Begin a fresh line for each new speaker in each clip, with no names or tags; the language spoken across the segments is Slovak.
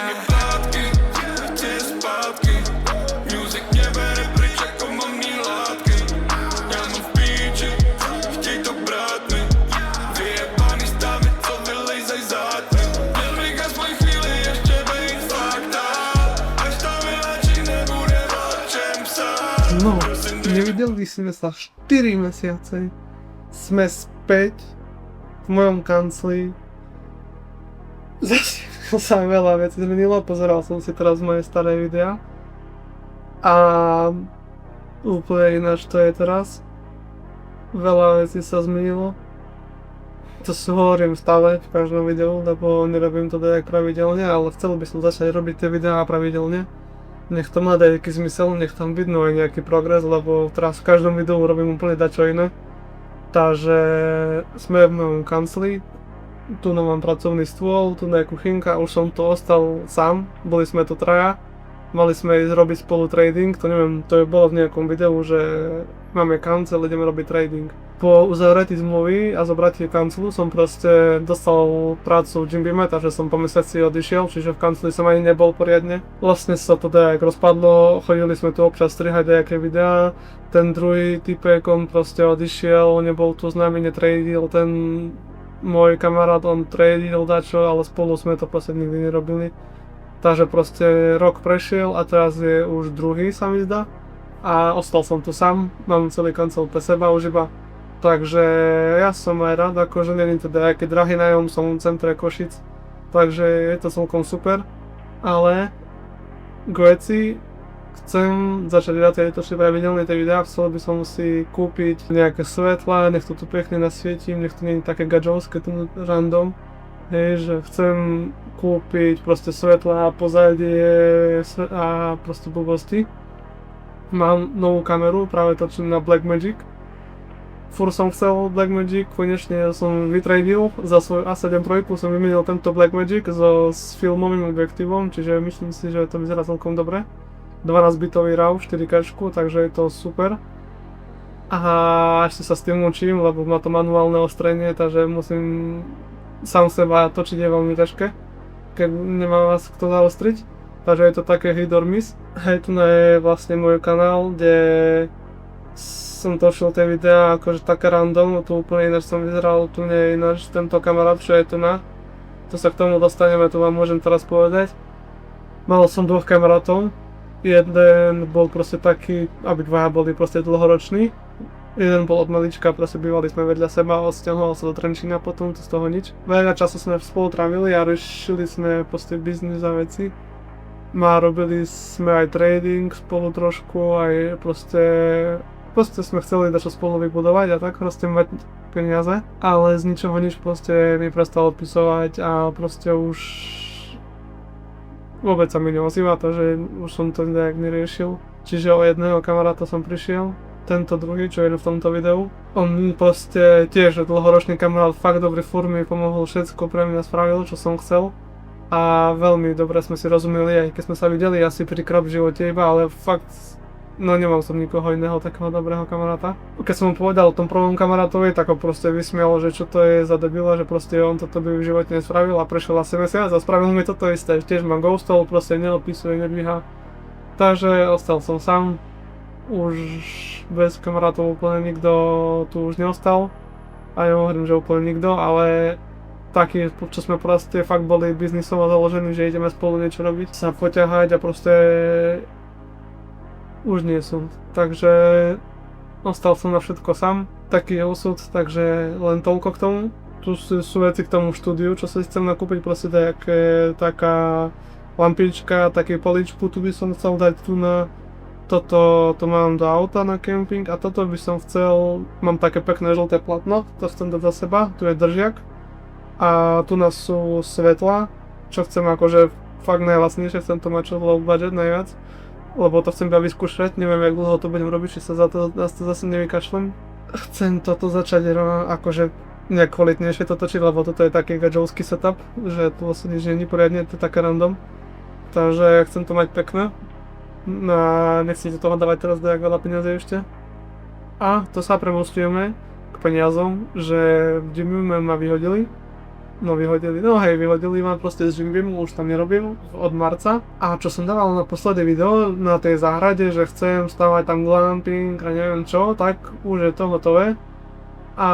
mi plátky, chce zpátky. Music mě bere pryč jako mamní látky. Já mám v píči, chtěj to brát mi. Vyjebaný stavy, co vylejzaj zátmy. Měl bych aspoň chvíli ještě být fucked up. Až to vyléčí, nebude o čem psát.
No, nevideli sme sa 4 mesiace. Sme späť v mojom kancli. Zase sa veľa vecí zmenilo, pozeral som si teraz moje staré videá. A úplne ináč to je teraz. Veľa vecí sa zmenilo. To si hovorím stále v každom videu, lebo nerobím to tak pravidelne, ale chcel by som začať robiť tie videá pravidelne. Nech to má nejaký zmysel, nech tam vidno aj nejaký progres, lebo teraz v každom videu robím úplne dačo iné. Takže sme v mojom kancli, tu mám pracovný stôl, tu je kuchynka, už som tu ostal sám, boli sme tu traja. Mali sme ísť robiť spolu trading, to neviem, to je bolo v nejakom videu, že máme kancel, ideme robiť trading. Po uzavretí zmluvy a zobratí kanclu som proste dostal prácu v Jimbime, takže som po mesiaci odišiel, čiže v kancli som ani nebol poriadne. Vlastne sa to tak rozpadlo, chodili sme tu občas strihať nejaké videá, ten druhý typek, on proste odišiel, nebol tu s nami, netradil, ten môj kamarát, on tradil dačo, ale spolu sme to proste nikdy nerobili. Takže proste rok prešiel a teraz je už druhý, sa mi zdá. A ostal som tu sám, mám celý kancel pre seba už iba. Takže ja som aj rád, akože není teda nejaký drahý nájom, som v centre Košic. Takže je to celkom super. Ale k veci, chcem začať viacej točiť pravidelne tie videá, chcel by som si kúpiť nejaké svetla, nech to tu pekne nasvietím, nech to nie je také gadžovské, tu random. Hej, že chcem kúpiť proste svetla, pozadie a proste blbosti. Mám novú kameru, práve točím na Blackmagic. Fur som chcel Blackmagic, konečne som vytradil za svoj A7 III, som vymenil tento Blackmagic s filmovým objektívom, čiže myslím si, že to vyzerá celkom dobre. 12-bitový RAW, 4K, takže je to super. A ešte sa s tým učím, lebo má to manuálne ostrenie, takže musím sám seba točiť je veľmi ťažké, keď nemá vás kto zaostriť, takže je to také hit or miss. Hej, tu je vlastne môj kanál, kde som točil tie videá akože také random, tu úplne ináč som vyzeral, tu nie je ináč tento kamarát, čo je tu na. To sa k tomu dostaneme, to vám môžem teraz povedať. Mal som dvoch kamarátov, jeden bol proste taký, aby dvaja boli proste dlhoroční. Jeden bol od malička, proste bývali sme vedľa seba, odsťahoval sa do Trenčína potom, to z toho nič. Veľa času sme spolu trávili a riešili sme proste biznis a veci. A robili sme aj trading spolu trošku, aj proste sme chceli dačo spolu vybudovať a tak proste mať peniaze. Ale z ničoho nič proste mi prestal odpisovať a proste už vôbec sa mi neozýva, takže už som to nejak neriešil. Čiže o jedného kamaráta som prišiel. Tento druhý, čo je v tomto videu. On proste tiež dlhoročný kamarát, fakt dobrý furt mi pomohol, všetko pre mňa spravil, čo som chcel. A veľmi dobre sme si rozumeli, aj keď sme sa videli asi prvýkrát v živote iba, ale fakt, no nemal som nikoho iného takého dobrého kamaráta. Keď som mu povedal o tom prvom kamarátovi, tak ho proste vysmial, že čo to je za debila, že proste on toto by v živote nespravil a prešiel asi mesiac a spravil mi toto isté, tiež ma ghostol, proste neodpisuje, nedvíha. Takže ostal som sám. Už bez kamarátov úplne nikto tu už neostal. A ja hovorím, že úplne nikto, ale takí, čo sme proste fakt boli biznisovo založení, že ideme spolu niečo robiť, sa poťahať a proste už nie sú. Takže ostal som na všetko sám. Taký je osud, takže len toľko k tomu. Tu sú veci k tomu štúdiu, čo si chcem nakúpiť, proste taká lampička, taký poličku, tu by som chcel dať tu na toto to mám do auta na kemping a toto by som chcel, mám také pekné žlté platno, to chcem dať za seba, tu je držiak a tu nás sú svetla, čo chcem akože fakt najlacnejšie, chcem to mať čo low budget najviac, lebo to chcem iba vyskúšať, neviem jak dlho to budem robiť, či sa za to zase nevykašlem. Chcem toto začať akože nejak kvalitnejšie to točiť, lebo toto je taký gadžovský setup, že tu vlastne nič nie je poriadne, to je také random, takže chcem to mať pekné. No a nechcete toho dávať teraz dajak veľa peniazy ešte. A to sa premostujeme k peniazom, že v Jimbime ma vyhodili. No vyhodili ma proste z Jimbimu, už tam nerobím od marca. A čo som dával na posledné video na tej záhrade, že chcem stavať tam glamping a neviem čo, tak už je to hotové. A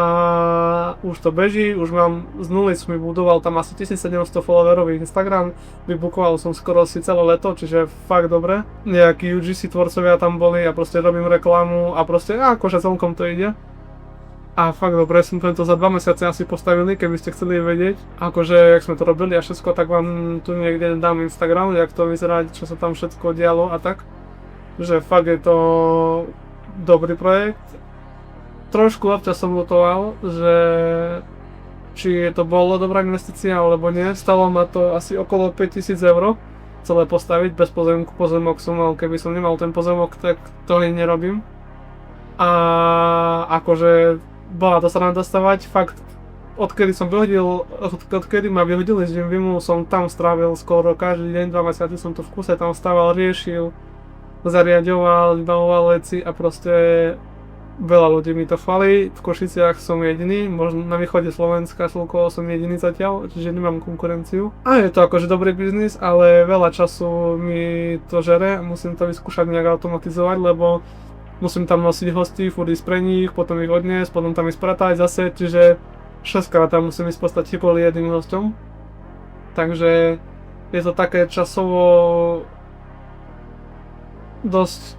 už to beží, už mám z nuly som vybudoval tam asi 1700 followerových Instagram, vybukoval som skoro si celé leto, čiže fakt dobre. Nejakí UGC tvorcovia tam boli a proste robím reklamu a proste akože celkom to ide. A fakt dobre, som to za 2 mesiace asi postavili, keby ste chceli vedieť. Akože, jak sme to robili a všetko, tak vám tu niekde dám Instagram, jak to vyzerá, čo sa tam všetko dialo a tak. Že fakt je to dobrý projekt. Trošku občas som lutoval, že či to bolo dobrá investícia alebo nie. Stalo ma to asi okolo 5000 eur celé postaviť bez pozemku. Pozemok som mal, keby som nemal ten pozemok, tak to ani nerobím. A akože bola to sranda stavať, fakt odkedy ma vyhodili z Jimbimu, som tam strávil skoro každý deň, 2 mesiace som to v kuse tam stával, riešil, zariaďoval, vybavoval veci a proste veľa ľudí mi to chválí. V Košiciach som jediný, možno na východe Slovenska celkovo som jediný zatiaľ, čiže nemám konkurenciu. A je to akože dobrý biznis, ale veľa času mi to žere, musím to vyskúšať nejak automatizovať, lebo musím tam nosiť hostí, furt ísť pre nich, potom ich odniesť, potom tam ísť pratať zase, čiže 6-krát tam musím ísť postať kvôli jedným hosťom. Takže je to také časovo dosť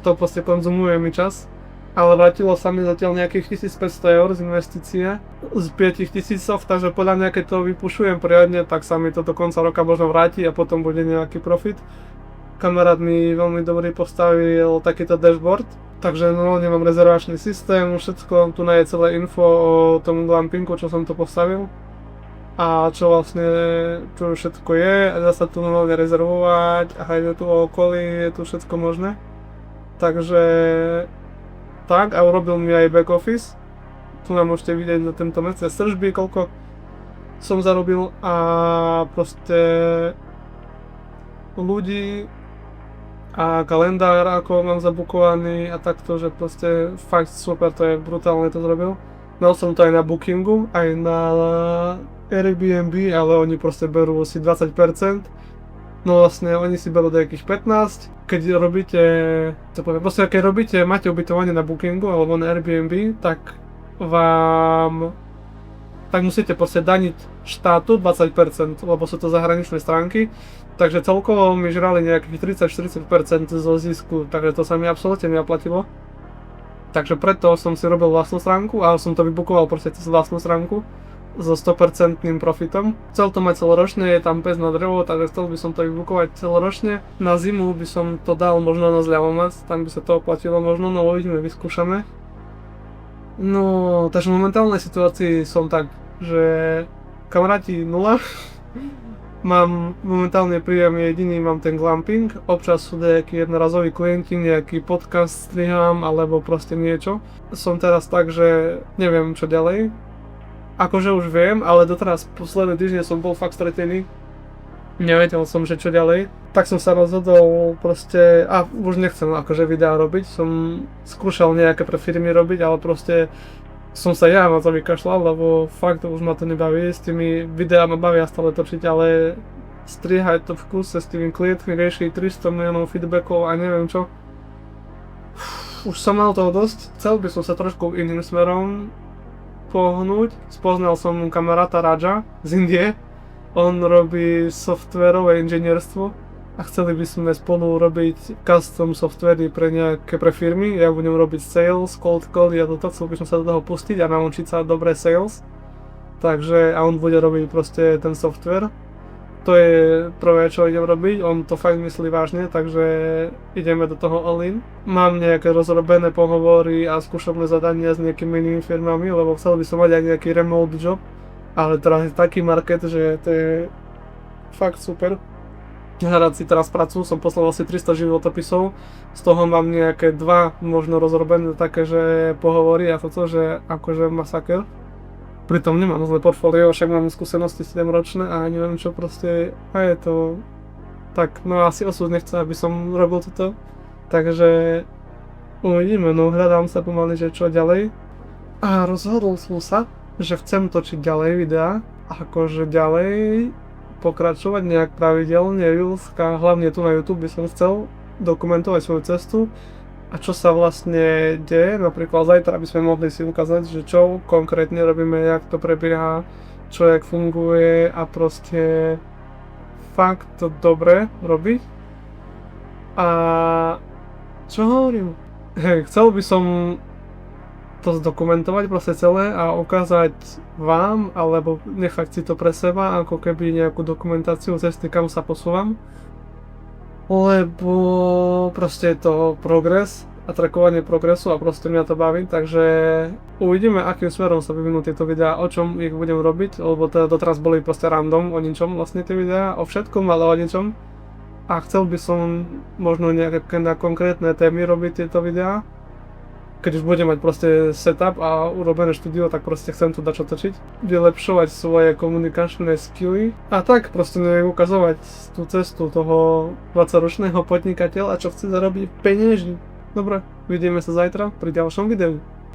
to proste konzumuje mi čas. Ale vrátilo sa mi zatiaľ nejakých 1500 eur z investície z 5000, takže podľa mňa keď to vypušujem poriadne, tak sa mi to do konca roka možno vráti a potom bude nejaký profit. Kamarát mi veľmi dobrý postavil takýto dashboard, takže no, nemám rezervačný systém, všetko, tu je celé info o tom glampingu, čo som to postavil a čo vlastne, čo všetko je, a dá sa tu normálne rezervovať a je tu okolí, je tu všetko možné. Takže tak, a urobil mi aj back office, tu nám môžete vidieť na tento mesiac tržby, koľko som zarobil a proste ľudí a kalendár, ako mám zabukovaný a takto, že proste fakt super, to je brutálne to zrobil. Mal som to aj na Bookingu, aj na Airbnb, ale oni proste berú asi 20%. No vlastne oni si berú nejakých 15%. Keď robíte, co poviem, proste keď robíte, máte ubytovanie na Bookingu alebo na Airbnb, tak musíte proste daniť štátu 20%, lebo sú to zahraničné stránky. Takže celkovo mi žrali nejakých 30-40% zo zisku, takže to sa mi absolútne neoplatilo. Takže preto som si robil vlastnú stránku a som to vybukoval proste cez vlastnú stránku so 100% profitom. Chcel to mať celoročne, je tam pes na drevo, takže chcel by som to vybukovať celoročne. Na zimu by som to dal možno na zľavomac, tam by sa to oplatilo možno, no uvidíme, vyskúšame. No, takže v momentálnej situácii som tak, že kamaráti 0. Mám momentálne príjem jediný, mám ten glamping, občas sú nejakí jednorazoví klienti, nejaký podcast strihám alebo proste niečo. Som teraz tak, že neviem čo ďalej. Akože už viem, ale doteraz posledné týždne som bol fakt stretený. Nevedel som, že čo ďalej. Tak som sa rozhodol proste, a už nechcem akože videá robiť, som skúšal nejaké pre firmy robiť, ale proste som sa ja na to vykašľal, lebo fakt už ma to nebaví, s tými videá ma bavia stále točiť, ale strihať to v kuse s tými klientmi, riešiť 300 miliónov feedbackov a neviem čo. Už som mal toho dosť, chcel by som sa trošku iným smerom pohnúť. Spoznal som kamaráta Raja z Indie, on robí softwarové inžinierstvo a chceli by sme spolu robiť custom softwary pre firmy. Ja budem robiť sales, cold call, ja chcel by som sa do toho pustiť a naučiť sa dobre sales. Takže, a on bude robiť proste ten software. To je prvé, čo idem robiť, on to fakt myslí vážne, takže ideme do toho all in. Mám nejaké rozrobené pohovory a skúšobné zadania s nejakými inými firmami, lebo chcel by som mať aj nejaký remote job. Ale teraz je taký market, že to je fakt super. Hľadať si teraz prácu, som poslal asi 300 životopisov, z toho mám nejaké 2 možno rozrobené také, že pohovory a toto, že akože masaker. Pritom nemám zlé portfólio, však mám skúsenosti 7-ročné a neviem čo proste, a je to tak, no asi osud nechce, aby som robil toto, takže uvidíme, no hľadám sa pomaly, že čo ďalej. A rozhodol som sa, že chcem točiť ďalej videá akože ďalej pokračovať nejak pravidelne, reelska, hlavne tu na YouTube by som chcel dokumentovať svoju cestu a čo sa vlastne deje. Napríklad zajtra by sme mohli si ukázať, že čo konkrétne robíme, jak to prebieha, čo jak funguje a proste fakt to dobre robiť. A čo hovorím? Hej, chcel by som to zdokumentovať proste celé a ukázať vám, alebo nechať si to pre seba, ako keby nejakú dokumentáciu cesty, kam sa posúvam. Lebo proste je to progres a trackovanie progresu a proste mňa to baví, takže uvidíme, akým smerom sa vyvinú tieto videá, o čom ich budem robiť, lebo teda doteraz boli proste random, o ničom vlastne tie videá, o všetkom, ale o ničom. A chcel by som možno nejaké na konkrétne témy robiť tieto videá. Keď už budem mať proste setup a urobené štúdio, tak proste chcem tu dačo točiť. Vylepšovať svoje komunikačné skilly. A tak proste ukazovať tú cestu toho 20-ročného podnikateľa, čo chce zarobiť peniazy. Dobre, vidíme sa zajtra pri ďalšom videu.